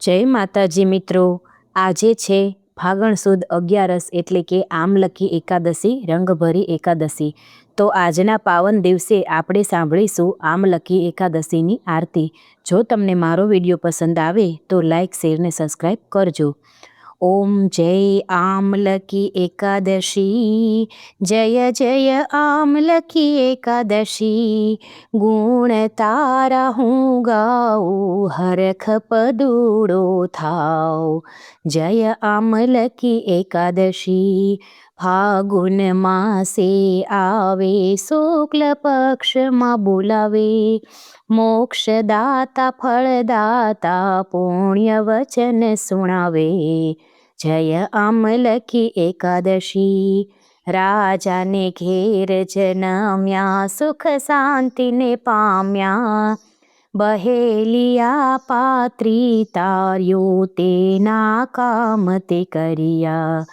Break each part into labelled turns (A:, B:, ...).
A: જય માતાજી મિત્રો, આજે છે ફાગણ સુદ 11 એટલે કે આમલકી એકાદશી, રંગભરી એકાદશી। તો આજના પાવન દિવસે આપણે સાંભળીશું આમલકી એકાદશીની આરતી। જો તમને મારો વિડીયો પસંદ આવે તો લાઈક, શેર ને સબસ્ક્રાઈબ કરજો। ઓમ જય આમલકી એકાદશી, જય જય આમલકી એકાદશી। ગુણ તારા હું ગાઉં, હરખ પદુડો થાવ। જય આમલકી એકાદશી, ફાગુન માસે આવે, શુક્લ પક્ષમાં બોલાવે। મોક્ષદાતા ફળદાતા, પુણ્ય વચન સુણાવે। જય આમલકી એકાદશી, રાજાને ઘેર જન્મ્યા, સુખ શાંતિને પામ્યા। બહેલિયા પાત્રી તાર્યો, તેના કામ તે કર્યા।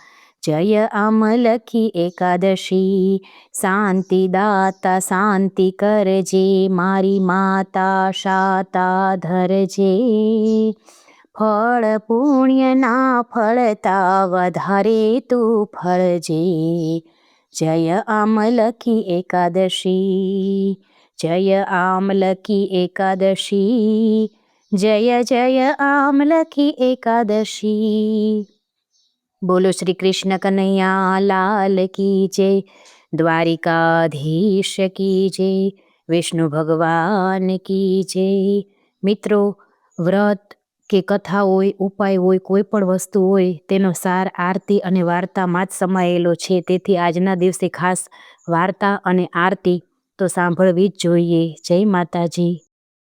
A: જય આમલકી એકાદશી, શાંતિદાતા શાંતિ કરજે, મારી માતા શાતા ધરજે। ફળ પુણ્યના ફળતા વધારે તું ફળજે। જય આમલકી એકાદશી, જય આમલકી એકાદશી, જય જય આમલકી એકાદશી। બોલો શ્રી કૃષ્ણ કનૈયા લાલ કી જય, દ્વારિકાધીશ કી જય, વિષ્ણુ ભગવાન કી જય। મિત્રો, વ્રત કે કથા હોય, ઉપાય હોય, કોઈ પણ વસ્તુ હોય, તેનો સાર આરતી અને વાર્તામાં જ સમાયેલો છે। તેથી આજના દિવસે ખાસ વાર્તા અને આરતી તો સાંભળવી જ જોઈએ। જય માતાજી।